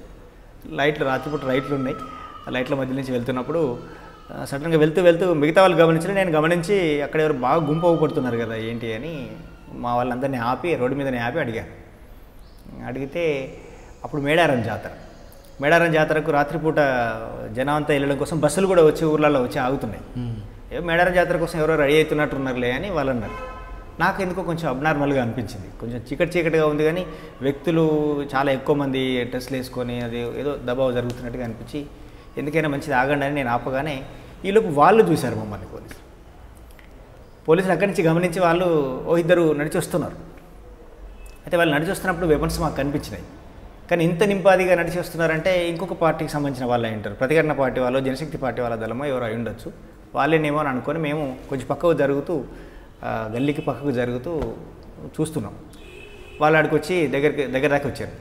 Speaker 2: లైట్లు రాత్రిపూట లైట్లు ఉన్నాయి. ఆ లైట్ల మధ్య నుంచి వెళ్తున్నప్పుడు సడన్గా వెళ్తూ మిగతా వాళ్ళు గమనించారు. నేను గమనించి అక్కడ ఎవరు బాగా గుంపు అవ్వబడుతున్నారు కదా ఏంటి అని మా వాళ్ళందరినీ ఆపి రోడ్డు మీదనే ఆపి అడిగాను. అడిగితే అప్పుడు మేడారం జాతరకు రాత్రిపూట జనం అంతా వెళ్ళడం కోసం బస్సులు కూడా వచ్చి ఊర్లలో వచ్చి ఆగుతున్నాయి. మేడారం జాతర కోసం ఎవరో రెడీ అవుతున్నట్టున్నారులే అని వాళ్ళు అన్నారు. నాకు ఎందుకో కొంచెం అబ్నార్మల్గా అనిపించింది. కొంచెం చీకటిగా ఉంది కానీ వ్యక్తులు చాలా ఎక్కువ మంది డ్రెస్సులు వేసుకొని అది ఏదో దబావు జరుగుతున్నట్టుగా అనిపించి ఎందుకైనా మంచిది ఆగండి అని నేను ఆపగానే ఈలోపు వాళ్ళు చూశారు మమ్మల్ని పోలీసులు అక్కడి నుంచి గమనించి వాళ్ళు ఇద్దరు నడిచి వస్తున్నారు. అయితే వాళ్ళు నడిచి వస్తున్నప్పుడు వెపన్స్ మాకు కనిపించినాయి. కానీ ఇంత నింపాదిగా నడిచి వస్తున్నారంటే ఇంకొక పార్టీకి సంబంధించిన వాళ్ళు అయి ఉంటారు. ప్రతిఘటన పార్టీ వాళ్ళు, జనశక్తి పార్టీ వాళ్ళ దళమో ఎవరు అయి ఉండొచ్చు. వాళ్ళేనేమో అని అనుకొని మేము కొంచెం పక్కకు జరుగుతూ గల్లీకి పక్కకు జరుగుతూ చూస్తున్నాం. వాళ్ళు ఆడికి వచ్చి దగ్గర దాకా వచ్చారు.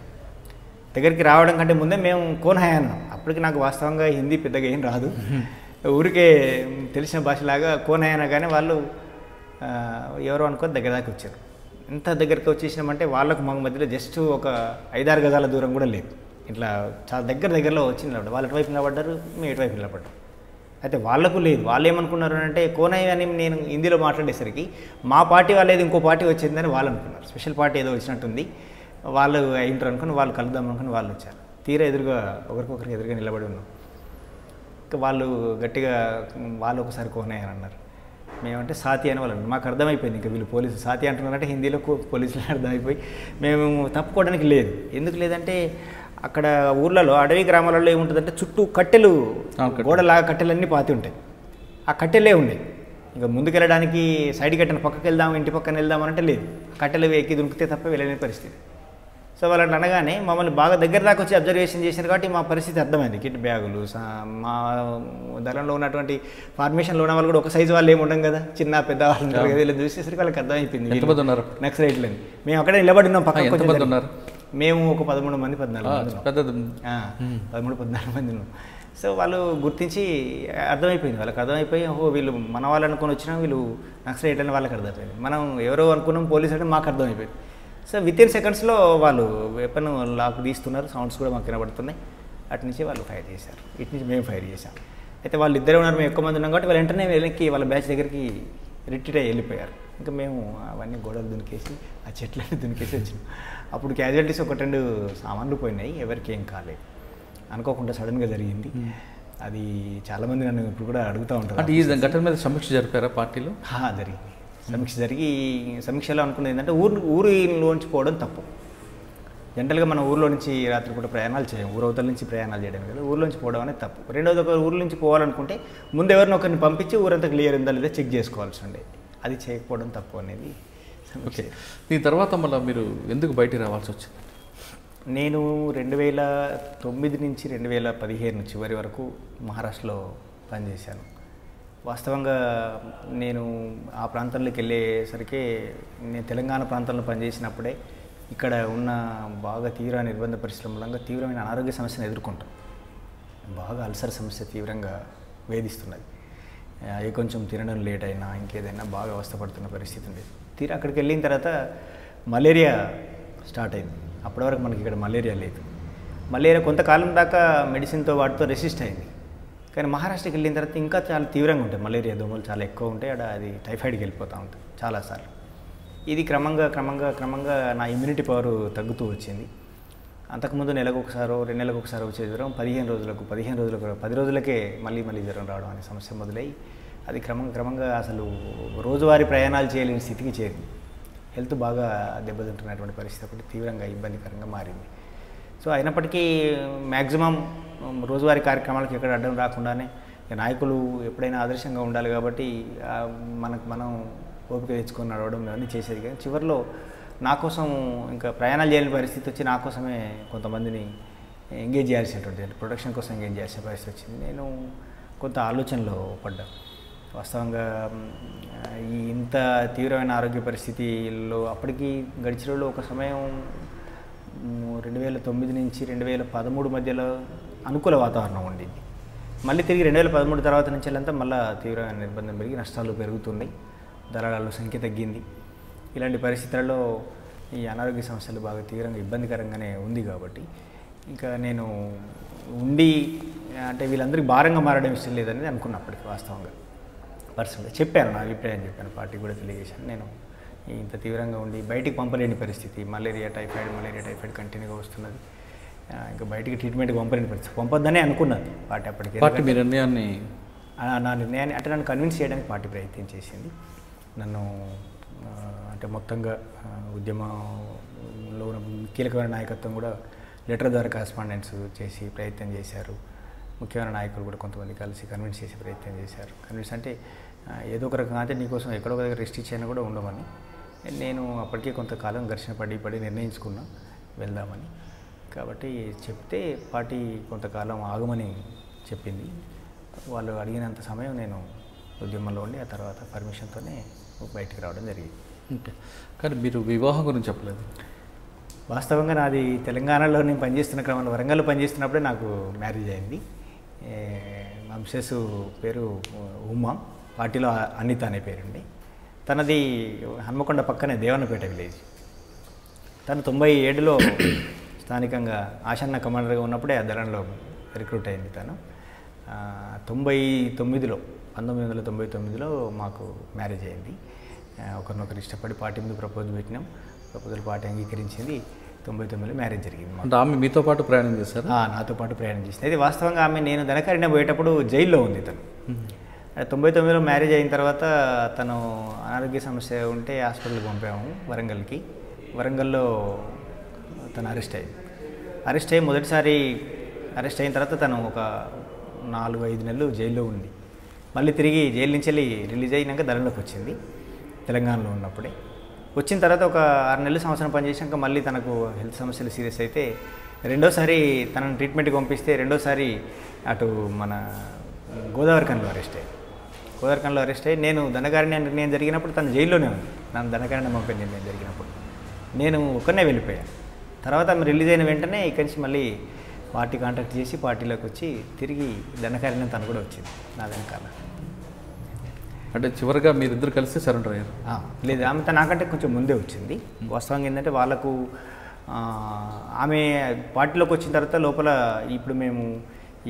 Speaker 2: దగ్గరికి రావడం కంటే ముందే మేము కోన్హాయ్ అన్నాం. అప్పటికి నాకు వాస్తవంగా హిందీ పెద్దగా ఏం రాదు. ఊరికే తెలిసిన భాషలాగా కోన్హాయ్ అనగానే వాళ్ళు ఎవరో అనుకొని దగ్గర దాకా వచ్చారు. ఎంత దగ్గరికి వచ్చేసినామంటే వాళ్ళకు మా మధ్యలో జస్ట్ ఒక 5-6 గజాల దూరం కూడా లేదు. ఇట్లా చాలా దగ్గరలో వచ్చి నిలబడ్డారు. వాళ్ళు ఎటువైపు నిలబడ్డారు, మేము ఎటువైపు నిలబడ్డాం. అయితే వాళ్ళకు లేదు. వాళ్ళు ఏమనుకున్నారు అంటే కోనయ్య అని నేను హిందీలో మాట్లాడేసరికి మా పార్టీ వాళ్ళు ఏదో ఇంకో పార్టీ వచ్చిందని వాళ్ళు అనుకున్నారు. స్పెషల్ పార్టీ ఏదో వచ్చినట్టుంది, వాళ్ళు ఇంటర్ అనుకుని వాళ్ళు కలుద్దాం అనుకుని వాళ్ళు వచ్చారు. తీరా ఒకరికొకరికి ఎదురుగా నిలబడి ఉన్నాం. ఇంకా వాళ్ళు గట్టిగా వాళ్ళు ఒకసారి కోనయ్య అని అన్నారు. మేమంటే సాతి అని వాళ్ళు మాకు అర్థమైపోయింది. ఇంకా వీళ్ళు పోలీసు సాతి అంటున్నారంటే హిందీలో పోలీసులు అర్థమైపోయి మేము తప్పుకోవడానికి లేదు. ఎందుకు లేదంటే అక్కడ ఊర్లలో అడవి గ్రామాలలో ఏముంటుందంటే చుట్టూ కట్టెలు, గోడలాగా కట్టెలన్నీ పాతి ఉంటాయి. ఆ కట్టెలే ఉన్నాయి. ఇంకా ముందుకెళ్ళడానికి సైడ్ కట్టెను పక్కకి వెళ్దాం, ఇంటి పక్కన వెళ్దామనంటే లేదు. కట్టెలు ఎక్కి దునికితే తప్ప వెళ్ళలేని పరిస్థితి. సో వాళ్ళని అనగానే మమ్మల్ని బాగా దగ్గర దాకా వచ్చి అబ్జర్వేషన్ చేశారు కాబట్టి మా పరిస్థితి అర్థమైంది. కిట్ బ్యాగులు, మా దళంలో ఉన్నటువంటి ఫార్మేషన్లో ఉన్న వాళ్ళు కూడా ఒక సైజు వాళ్ళు ఏమి ఉండడం కదా, చిన్న పెద్ద వాళ్ళు ఉంటారు కదా, వీళ్ళు చూసేసరికి వాళ్ళకి అర్థమైపోయింది నక్సలైట్లని. మేము అక్కడే నిలబడి ఉన్నాం. పక్కన మేము ఒక 13 మంది 14 మంది ఉన్నాం. సో వాళ్ళు గుర్తించి అర్థమైపోయింది. వాళ్ళకి అర్థమైపోయి వీళ్ళు మన వాళ్ళు అనుకుని వచ్చినా వీళ్ళు నక్సలైట్ అని వాళ్ళకి అర్థమైపోయింది. మనం ఎవరో అనుకున్నాం పోలీసు అంటే మాకు అర్థమైపోయింది. సో వితిన్ సెకండ్స్లో వాళ్ళు వెపన్ లాక్ తీస్తున్నారు. సౌండ్స్ కూడా మాకు వినబడుతున్నాయి. అటు నుంచి వాళ్ళు ఫైర్ చేశారు, ఇటు నుంచి మేము ఫైర్ చేశాం. అయితే వాళ్ళు ఇద్దరే ఉన్నారు, మేము ఎక్కువ మంది ఉన్నాం కాబట్టి వాళ్ళు వెంటనే వెనక్కి వాళ్ళ బ్యాచ్ దగ్గరికి రిట్రీట్ అయ్యి వెళ్ళిపోయారు. ఇంకా మేము అవన్నీ గోడలు దునికేసి ఆ చెట్లన్నీ దునికేసి వచ్చినాం. అప్పుడు క్యాజువాలిటీస్ 1-2 సామాన్లు పోయినాయి, ఎవరికి ఏం కాలేదు. అనుకోకుండా సడన్గా జరిగింది అది. చాలామంది నన్ను ఇప్పుడు కూడా అడుగుతూ ఉంటారు.
Speaker 1: అంటే ఈ ఘటన మీద సమీక్ష జరిపారా పార్టీలో?
Speaker 2: జరిగింది సమీక్ష. సమీక్షలో అనుకున్నది ఏంటంటే ఊరిలోంచి పోవడం తప్పు. జనరల్గా మన ఊర్లో నుంచి రాత్రిపూట ప్రయాణాలు చేయం, ఊరవతల నుంచి ప్రయాణాలు చేయడం కదా, ఊర్లోంచి పోవడం అనేది తప్పు. రెండోది, ఒక ఊరు నుంచి పోవాలనుకుంటే ముందు ఎవరిని ఒకరిని పంపించి ఊరంతా క్లియర్ ఉందా లేదా చెక్ చేసుకోవాల్సి ఉండే, అది చేయకపోవడం తప్పు అనేది.
Speaker 1: ఓకే, దీని తర్వాత మళ్ళీ మీరు ఎందుకు బయటికి రావాల్సి వచ్చింది?
Speaker 2: నేను 2009 నుంచి 2015 చివరి వరకు మహారాష్ట్రలో పనిచేశాను. వాస్తవంగా నేను ఆ ప్రాంతంలోకి వెళ్ళేసరికి నేను తెలంగాణ ప్రాంతంలో పనిచేసినప్పుడే ఇక్కడ ఉన్న బాగా తీవ్ర నిర్బంధ పరిస్థితుల మూలంగా తీవ్రమైన అనారోగ్య సమస్యను ఎదుర్కొంటాం. బాగా అల్సర్ సమస్య తీవ్రంగా వేధిస్తున్నది. కొంచెం తినడం లేట్ అయినా ఇంకేదైనా బాగా అవస్థపడుతున్న పరిస్థితి ఉండేది. తీరా అక్కడికి వెళ్ళిన తర్వాత మలేరియా స్టార్ట్ అయింది. అప్పటి వరకు మనకి ఇక్కడ మలేరియా లేదు. మలేరియా కొంతకాలం దాకా మెడిసిన్తో వాటితో రెసిస్ట్ అయింది. కానీ మహారాష్ట్రకి వెళ్ళిన తర్వాత ఇంకా చాలా తీవ్రంగా ఉంటాయి. మలేరియా దోమలు చాలా ఎక్కువ ఉంటాయి. అది టైఫాయిడ్కి వెళ్ళిపోతూ ఉంటుంది చాలాసార్లు. ఇది క్రమంగా నా ఇమ్యూనిటీ పవర్ తగ్గుతూ వచ్చింది. అంతకుముందు నెలకు ఒకసారో 2 నెలలకు ఒకసారి వచ్చే జ్వరం 15 రోజులకు 10 రోజులకే మళ్ళీ జ్వరం రావడం అనే సమస్య మొదలై అది క్రమంగా అసలు రోజువారీ ప్రయాణాలు చేయలేని స్థితికి చేరింది. హెల్త్ బాగా దెబ్బతింటున్నటువంటి పరిస్థితి ఒకటి తీవ్రంగా ఇబ్బందికరంగా మారింది. సో అయినప్పటికీ మ్యాక్సిమం రోజువారీ కార్యక్రమాలకు ఎక్కడ అడ్డం రాకుండానే నాయకులు ఎప్పుడైనా ఆదర్శంగా ఉండాలి కాబట్టి మనం ఓపిక తెచ్చుకొని నడవడం ఇవన్నీ చేసేది. కానీ చివరిలో నా కోసం ఇంకా ప్రయాణాలు చేయని పరిస్థితి వచ్చి నా కోసమే కొంతమందిని ఎంగేజ్ చేయాల్సినటువంటి ప్రొడక్షన్ కోసం ఎంగేజ్ చేయాల్సిన పరిస్థితి వచ్చింది. నేను కొంత ఆలోచనలో పడ్డా. వాస్తవంగా ఈ ఇంత తీవ్రమైన ఆరోగ్య పరిస్థితిలో అప్పటికి గడిచిన రోజుల్లో ఒక సమయం 2009 నుంచి 2013 మధ్యలో అనుకూల వాతావరణం ఉండింది. మళ్ళీ తిరిగి 2013 తర్వాత నుంచి అంతా మళ్ళీ తీవ్రమైన నిర్బంధం పెరిగి నష్టాలు పెరుగుతున్నాయి, దళాల సంఖ్య తగ్గింది. ఇలాంటి పరిస్థితులలో ఈ అనారోగ్య సమస్యలు బాగా తీవ్రంగా ఇబ్బందికరంగానే ఉంది. కాబట్టి ఇంకా నేను ఉండి అంటే వీళ్ళందరికీ భారంగా మారడం ఇష్టం లేదనేది అనుకున్నప్పటికీ వాస్తవంగా పర్సనల్గా చెప్పాను, నా అభిప్రాయం చెప్పాను, పార్టీకి కూడా తెలియజేశాను. నేను ఇంత తీవ్రంగా ఉండి బయటికి పంపలేని పరిస్థితి, మలేరియా టైఫాయిడ్ కంటిన్యూగా వస్తున్నది, ఇంకా బయటికి ట్రీట్మెంట్కి పంపలేని పరిస్థితి, పంపొద్దనే అనుకున్నది పార్టీ అప్పటికి.
Speaker 1: మీ నిర్ణయాన్ని
Speaker 2: నా నిర్ణయాన్ని అంటే నన్ను కన్విన్స్ చేయడానికి పార్టీ ప్రయత్నం చేసింది. నన్ను అంటే మొత్తంగా ఉద్యమంలో కీలకమైన నాయకత్వం కూడా లెటర్ ద్వారా కరెస్పాండెన్స్ చేసి ప్రయత్నం చేశారు. ముఖ్యమైన నాయకులు కూడా కొంతమంది కలిసి కన్విన్స్ చేసే ప్రయత్నం చేశారు. కన్విన్స్ అంటే ఏదో ఒక రకంగా అంటే నీకోసం ఎక్కడో ఒక దగ్గర రెస్ట్రిక్షన్ అయినా కూడా ఉండమని. నేను అప్పటికే కొంతకాలం ఘర్షణ పడి నిర్ణయించుకున్నా వెళ్దామని. కాబట్టి చెప్తే పార్టీ కొంతకాలం ఆగమని చెప్పింది. వాళ్ళు అడిగినంత సమయం నేను ఉద్యమంలో ఉండి ఆ తర్వాత పర్మిషన్తోనే బయటికి రావడం జరిగింది.
Speaker 1: ఓకే. కానీ మీరు వివాహం గురించి చెప్పలేదు.
Speaker 2: వాస్తవంగా నాది తెలంగాణలో నేను పనిచేస్తున్న క్రమంలో వరంగల్లో పనిచేస్తున్నప్పుడే నాకు మ్యారేజ్ అయింది. మా మిసెస్ పేరు ఉమా, పార్టీలో అనిత అనే పేరుండి. తనది హన్మకొండ పక్కనే దేవన్నపేట విలేజ్. తను 97లో స్థానికంగా ఆశన్న కమాండర్గా ఉన్నప్పుడే ఆ దళంలో రిక్రూట్ అయింది. తను 1999లో మాకు మ్యారేజ్ అయింది. ఒకరినొకరు ఇష్టపడి పార్టీ ముందు ప్రపోజల్ పెట్టినాం. ప్రపోజల్ పార్టీ అంగీకరించింది. 99లో మ్యారేజ్ జరిగింది.
Speaker 1: అంటే ఆమె మీతో పాటు ప్రయాణం చేశారు?
Speaker 2: నాతో పాటు ప్రయాణం చేసింది. ఇది వాస్తవంగా ఆమె నేను ధనకరిణ పోయేటప్పుడు జైల్లో ఉంది. తను 99లో మ్యారేజ్ అయిన తర్వాత తను అనారోగ్య సమస్య ఉంటే హాస్పిటల్కి పంపాము వరంగల్కి. వరంగల్లో తను అరెస్ట్ అయ్యి మొదటిసారి అరెస్ట్ అయిన తర్వాత తను ఒక 4-5 నెలలు జైల్లో ఉంది. మళ్ళీ తిరిగి జైలు నుంచి వెళ్ళి రిలీజ్ అయినాక దళంలోకి వచ్చింది. తెలంగాణలో ఉన్నప్పుడే వచ్చిన తర్వాత ఒక 6 నెలలు సంవత్సరం పనిచేసాక మళ్ళీ తనకు హెల్త్ సమస్యలు సీరియస్ అయితే రెండోసారి తనను ట్రీట్మెంట్కి పంపిస్తే రెండోసారి అటు మన గోదావరిఖనిలో అరెస్ట్ అయ్యి నేను దండకారణ్య నిర్ణయం జరిగినప్పుడు తను జైల్లోనే ఉంది. నన్ను దండకారణ్య పంపే నిర్ణయం జరిగినప్పుడు నేను ఒక్కనే వెళ్ళిపోయాను. తర్వాత ఆమె రిలీజ్ అయిన వెంటనే ఇక్కడి నుంచి మళ్ళీ పార్టీ కాంటాక్ట్ చేసి పార్టీలోకి వచ్చి తిరిగి దండకారణ్యం తను కూడా వచ్చింది నా వెనకాల.
Speaker 1: అంటే చివరిగా మీరిద్దరు కలిసి సరెండర్ అయ్యారు?
Speaker 2: లేదు, ఆమె నాకంటే కొంచెం ముందే వచ్చింది. వాస్తవంగా ఏంటంటే వాళ్ళకు ఆమె పార్టీలోకి వచ్చిన తర్వాత లోపల ఇప్పుడు మేము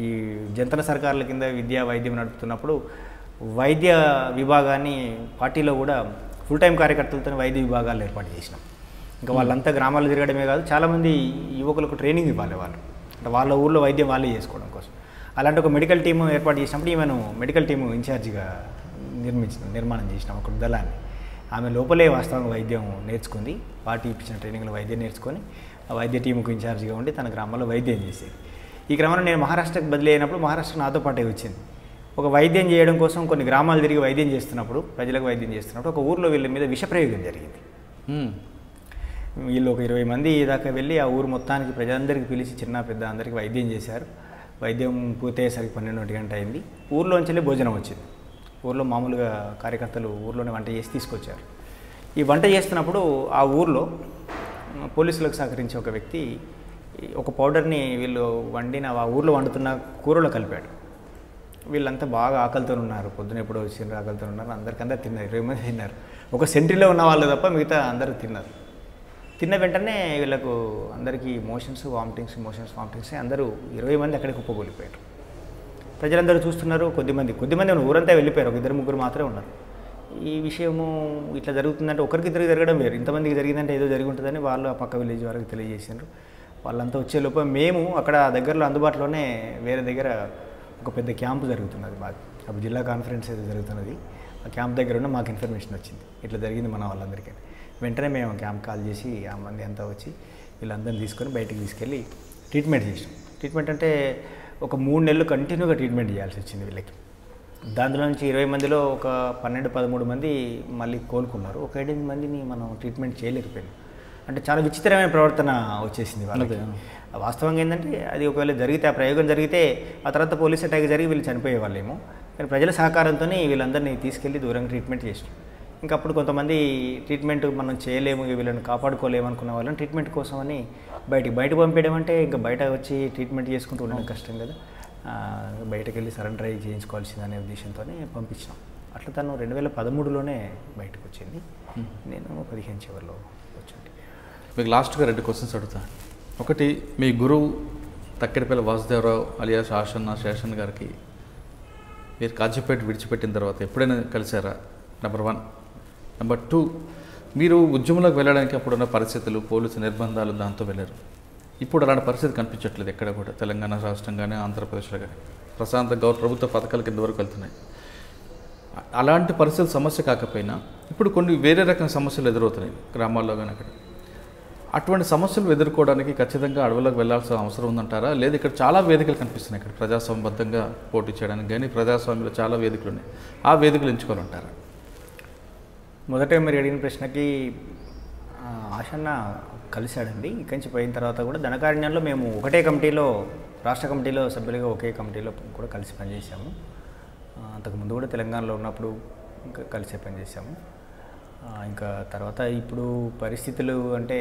Speaker 2: ఈ జంతన సర్కార్ల కింద విద్యా వైద్యం నడుపుతున్నప్పుడు వైద్య విభాగాన్ని పార్టీలో కూడా ఫుల్ టైం కార్యకర్తలతో వైద్య విభాగాలు ఏర్పాటు చేసినాం. ఇంకా వాళ్ళంతా గ్రామాల్లో తిరగడమే కాదు, చాలామంది యువకులకు ట్రైనింగ్ ఇవ్వాలి. వాళ్ళు అంటే వాళ్ళ ఊళ్ళో వైద్యం వాళ్ళే చేసుకోవడం కోసం అలాంటి ఒక మెడికల్ టీము ఏర్పాటు చేసినప్పుడు ఈమెను మెడికల్ టీము ఇన్ఛార్జిగా నిర్మాణం చేసినాం ఒక దళాన్ని. ఆమె లోపలే వాస్తవంగా వైద్యం నేర్చుకుంది. పార్టీ ఇప్పించిన ట్రైనింగ్లో వైద్యం నేర్చుకొని ఆ వైద్య టీముకు ఇన్ఛార్జిగా ఉండి తన గ్రామంలో వైద్యం చేసేది. ఈ క్రమంలో నేను మహారాష్ట్రకి బదిలీ అయినప్పుడు మహారాష్ట్ర నాతో పాటే వచ్చింది. ఒక వైద్యం చేయడం కోసం కొన్ని గ్రామాలు తిరిగి వైద్యం చేస్తున్నప్పుడు, ప్రజలకు వైద్యం చేస్తున్నప్పుడు ఒక ఊరిలో వీళ్ళ మీద విషప్రయోగం జరిగింది. వీళ్ళు ఒక 20 మంది దాకా వెళ్ళి ఆ ఊరు మొత్తానికి ప్రజలందరికీ పిలిచి చిన్న పెద్ద అందరికీ వైద్యం చేశారు. వైద్యం పూర్తయ్యేసరికి 12 గంట అయింది. ఊర్లోంచి వెళ్ళి భోజనం వచ్చింది. ఊర్లో మామూలుగా కార్యకర్తలు ఊర్లోనే వంట చేసి తీసుకొచ్చారు. ఈ వంట చేస్తున్నప్పుడు ఆ ఊర్లో పోలీసులకు సహకరించే ఒక వ్యక్తి ఒక పౌడర్ని వీళ్ళు వండిన ఆ ఊర్లో వండుతున్న కూరలో కలిపాడు. వీళ్ళంతా బాగా ఆకలితో ఉన్నారు. పొద్దున ఎప్పుడో వచ్చిన ఆకలితో ఉన్నారు. అందరికందరూ తిన్నారు. 20 మంది తిన్నారు. ఒక సెంట్రీలో ఉన్న వాళ్ళు తప్ప మిగతా అందరూ తిన్నారు. తిన్న వెంటనే వీళ్ళకు అందరికీ మోషన్స్ వామిటింగ్స్ అందరూ 20 మంది అక్కడికి కుప్పగొలిపోయారు. ప్రజలందరూ చూస్తున్నారు. కొద్దిమంది ఊరంతా వెళ్ళిపోయారు. ఒక 2-3 మాత్రమే ఉన్నారు. ఈ విషయము ఇట్లా జరుగుతుందంటే ఒకరికిద్దరికి జరగడం వేరు, ఇంతమందికి జరిగిందంటే ఏదో జరిగి ఉంటుందని వాళ్ళు ఆ పక్క విలేజ్ వారికి తెలియజేశారు. వాళ్ళంతా వచ్చే లోపల మేము అక్కడ దగ్గరలో అందుబాటులోనే వేరే దగ్గర ఒక పెద్ద క్యాంపు జరుగుతున్నది. మాది అప్పుడు జిల్లా కాన్ఫరెన్స్ ఏదో జరుగుతున్నది. ఆ క్యాంప్ దగ్గర ఉన్న మాకు ఇన్ఫర్మేషన్ వచ్చింది, ఇట్లా జరిగింది మన వాళ్ళందరికీ. వెంటనే మేము క్యాంప్ కాల్ చేసి ఆ మంది అంతా వచ్చి వీళ్ళందరినీ తీసుకొని బయటికి తీసుకెళ్ళి ట్రీట్మెంట్ చేసాం. ట్రీట్మెంట్ అంటే ఒక 3 నెలలు కంటిన్యూగా ట్రీట్మెంట్ చేయాల్సి వచ్చింది వీళ్ళకి. దాంట్లో నుంచి 20 మందిలో ఒక 12-13 మంది మళ్ళీ కోలుకున్నారు. ఒక 8 మందిని మనం ట్రీట్మెంట్ చేయలేకపోయాం. అంటే చాలా విచిత్రమైన ప్రవర్తన వచ్చేసింది వాళ్ళకి.
Speaker 1: అదే.
Speaker 2: వాస్తవంగా ఏంటంటే అది ఒకవేళ జరిగితే, ఆ ప్రయోగం జరిగితే ఆ తర్వాత పోలీస్ అటాక్ జరిగి వీళ్ళు చనిపోయేవాళ్ళేమో. కానీ ప్రజల సహకారంతో వీళ్ళందరినీ తీసుకెళ్ళి దూరంగా ట్రీట్మెంట్ చేసినాం. ఇంకా అప్పుడు కొంతమంది ట్రీట్మెంట్ మనం చేయలేము, వీళ్ళని కాపాడుకోలేము అనుకున్న వాళ్ళని ట్రీట్మెంట్ కోసమని బయట పంపించడం అంటే ఇంకా బయట వచ్చి ట్రీట్మెంట్ చేసుకుంటూ ఉండడం కష్టం కదా, బయటకు వెళ్ళి సరెండర్ అయ్యి చేయించుకోవాల్సిందనే ఉద్దేశంతోనే పంపించినాం. అట్లా తను 2013లోనే బయటకు వచ్చింది, నేను 15 చివరిలో వచ్చింది.
Speaker 1: మీకు లాస్ట్గా 2 క్వశ్చన్స్ అడుగుతాను. ఒకటి, మీ గురువు తక్కెడపల్లి వాసుదేవరావు అలియాస్ ఆషన్న శేషన్ గారికి మీరు కాజీపేట విడిచిపెట్టిన తర్వాత ఎప్పుడైనా కలిసారా? నెంబర్ 1. నెంబర్ 2, మీరు ఉద్యమంలోకి వెళ్ళడానికి అప్పుడున్న పరిస్థితులు, పోలీసు నిర్బంధాలు, దాంతో వెళ్ళారు. ఇప్పుడు అలాంటి పరిస్థితి కనిపించట్లేదు ఎక్కడ కూడా, తెలంగాణ రాష్ట్రం కానీ ఆంధ్రప్రదేశ్లో కానీ ప్రశాంత ప్రభుత్వ పథకాల కింద వరకు వెళ్తున్నాయి. అలాంటి పరిస్థితులు సమస్య కాకపోయినా ఇప్పుడు కొన్ని వేరే రకమైన సమస్యలు ఎదురవుతున్నాయి గ్రామాల్లో కానీ అక్కడ. అటువంటి సమస్యలు ఎదుర్కోవడానికి ఖచ్చితంగా అడవులకు వెళ్ళాల్సిన అవసరం ఉందంటారా? లేదు ఇక్కడ చాలా వేదికలు కనిపిస్తున్నాయి, ఇక్కడ ప్రజాస్వామ్యబద్ధంగా పోటీ చేయడానికి కానీ ప్రజాస్వామ్యంలో చాలా వేదికలు ఉన్నాయి, ఆ వేదికలు ఎంచుకోవాలంటారా?
Speaker 2: మొదట మీరు అడిగిన ప్రశ్నకి ఆషన్న కలిశాడండి. ఇక్కడి నుంచి పోయిన తర్వాత కూడా ధనకారణ్యంలో మేము ఒకటే కమిటీలో, రాష్ట్ర కమిటీలో సభ్యులుగా ఒకే కమిటీలో కూడా కలిసి పనిచేసాము. అంతకుముందు కూడా తెలంగాణలో ఉన్నప్పుడు ఇంకా కలిసే పనిచేసాము. ఇంకా తర్వాత ఇప్పుడు పరిస్థితులు అంటే